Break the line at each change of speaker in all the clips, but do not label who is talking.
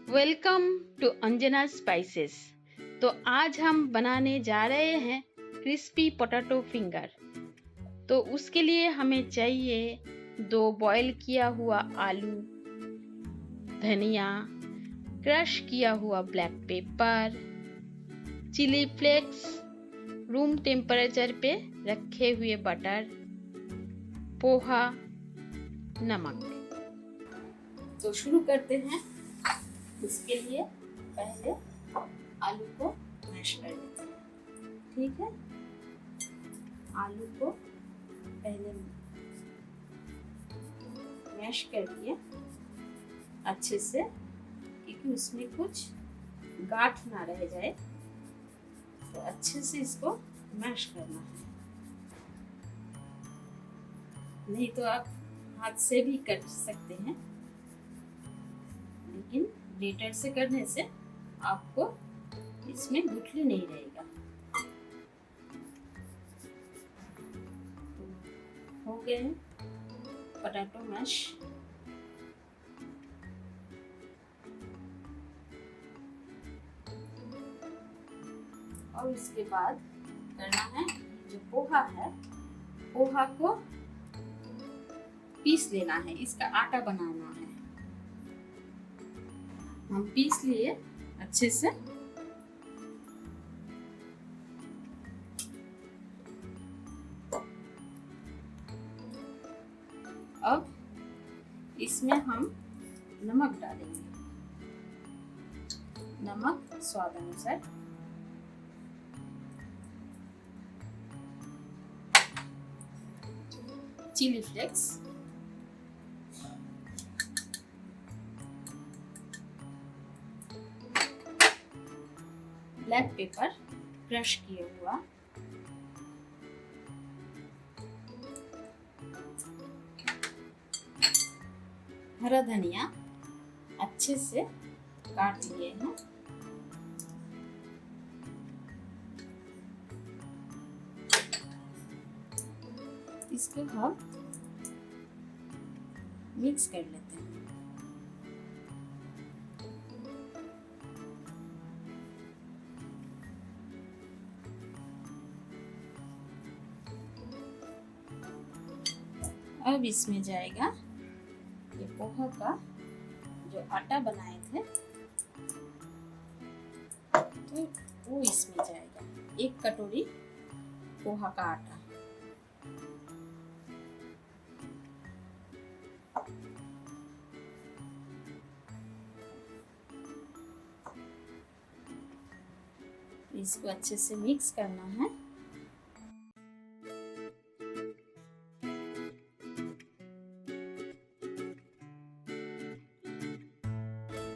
Welcome to Anjana spices. तो आज हम बनाने जा रहे हैं क्रिस्पी पोटैटो फिंगर। तो उसके लिए हमें चाहिए 2 बॉईल किया हुआ आलू, धनिया, क्रश किया हुआ black pepper, chili flakes, room temperature पे रखे हुए बटर, पोहा, नमक। तो शुरू करते हैं। इसके लिए पहले आलू को मैश कर लेते हैं। ठीक है, आलू को पहले मैश कर लिए अच्छे से, क्योंकि उसमें कुछ गांठ ना रह जाए। तो अच्छे से इसको मैश करना है, नहीं तो आप हाथ से भी कर सकते हैं, लेकिन ग्रेटर से करने से आपको इसमें गुठली नहीं रहेगा। तो हो गए हैं पोटैटो मैश। और इसके बाद करना है, जो पोहा है, पोहा को पीस लेना है, इसका आटा बनाना है। हम पीस लिए अच्छे से। अब इसमें हम नमक डालेंगे, नमक स्वाद अनुसार। Chili flakes, black pepper crush किया हुआ, हरा धनिया अच्छे से काट लिए हैं, इसको हम मिक्स कर लेते हैं। अब इसमें जाएगा ये पोहा का जो आटा बनाए थे, तो वो इसमें जाएगा। 1 कटोरी पोहा का आटा। इसको अच्छे से मिक्स करना है।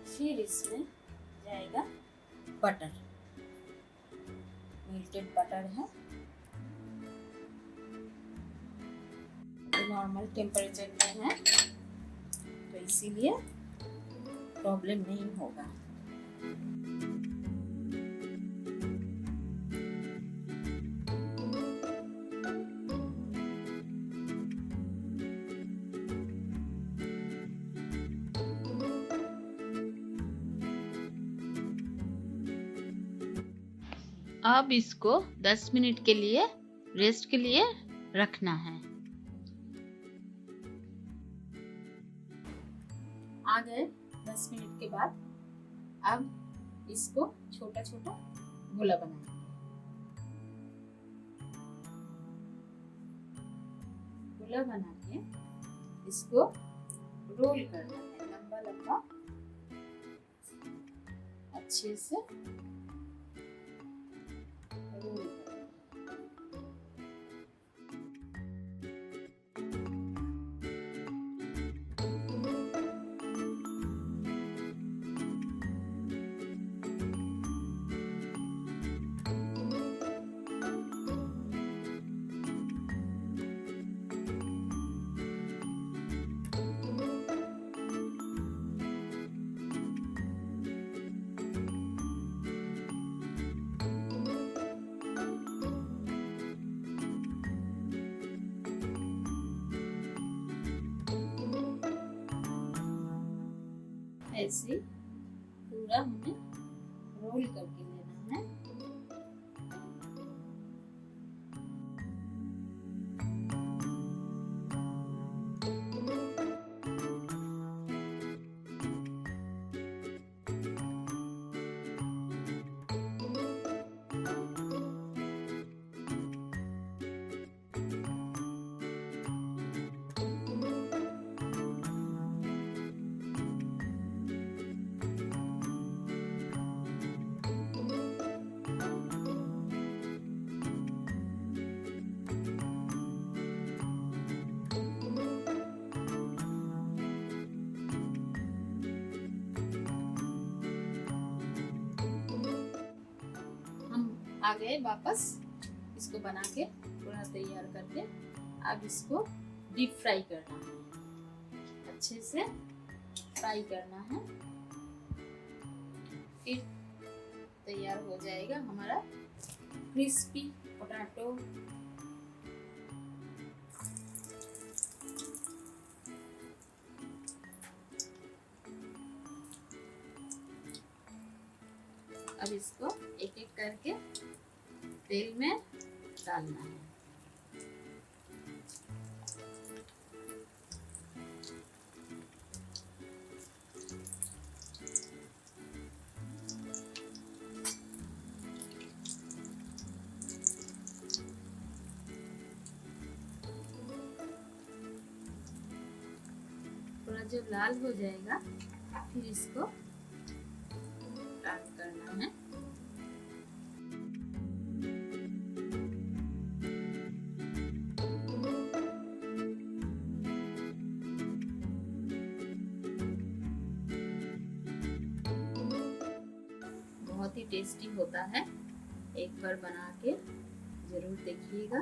फिर इसमें जाएगा बटर, मेल्टेड बटर है, नॉर्मल टेम्परेचर में है, तो इसीलिए प्रॉब्लम नहीं होगा। अब इसको 10 मिनट के लिए रेस्ट के लिए रखना है। आ गए 10 मिनट के बाद। अब इसको छोटा छोटा गोला बनाएंगे। गोला बना के इसको रोल करना है, लंबा लंबा अच्छे से रोल करना है। ऐसे पूरा हमें रोल करके लेना है। आ गए वापस, इसको बना के पूरा तैयार करके अब इसको डीप फ्राई करना है, अच्छे से फ्राई करना है। फिर तैयार हो जाएगा हमारा क्रिस्पी पोटैटो। अब इसको एक एक करके तेल में डालना है। थोड़ा जब लाल हो जाएगा फिर इसको टर्न करना है। बहुत ही टेस्टी होता है, एक बार बना के जरूर देखिएगा।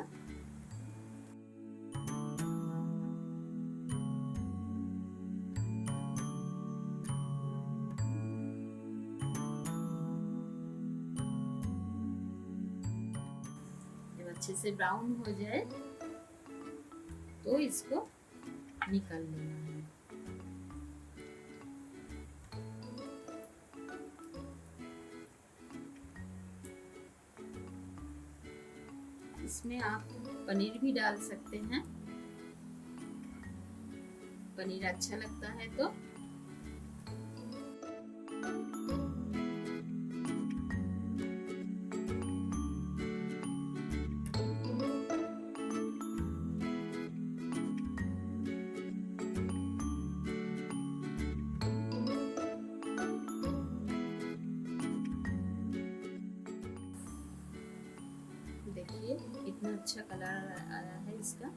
जब अच्छे से ब्राउन हो जाए तो इसको निकाल लेना है। इसमें आप पनीर भी डाल सकते हैं, पनीर अच्छा लगता है तो। देखिए कितना अच्छा कलर आया है इसका।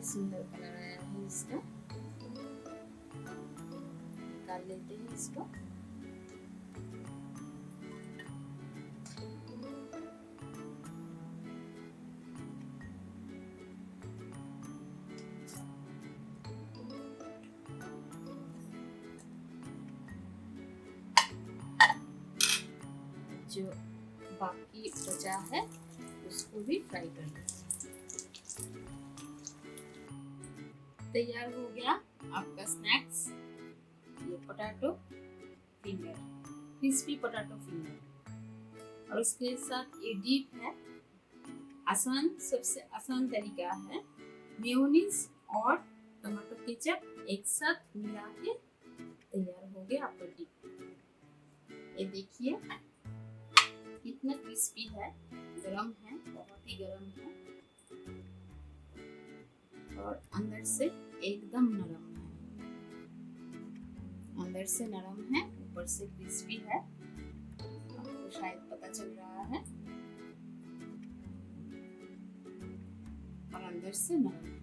सुंदर कलर आया है इसका। निकाल लेते हैं इसको। जो बाकी बचा है उसको भी फ्राई कर लेते हैं। तैयार हो गया आपका स्नैक्स, ये potato finger, crispy potato finger. और उसके साथ ये डीप है, आसान, सबसे आसान तरीका है। मेयोनीज और टमाटो केचप एक साथ मिला के तैयार हो गया आपका डीप। ये देखिए कितना क्रिस्पी है, गरम है, बहुत ही गरम है और अंदर से एकदम नरम है। अंदर से नरम है, ऊपर से क्रिस्पी है, आपको शायद पता चल रहा है, और अंदर से नरम।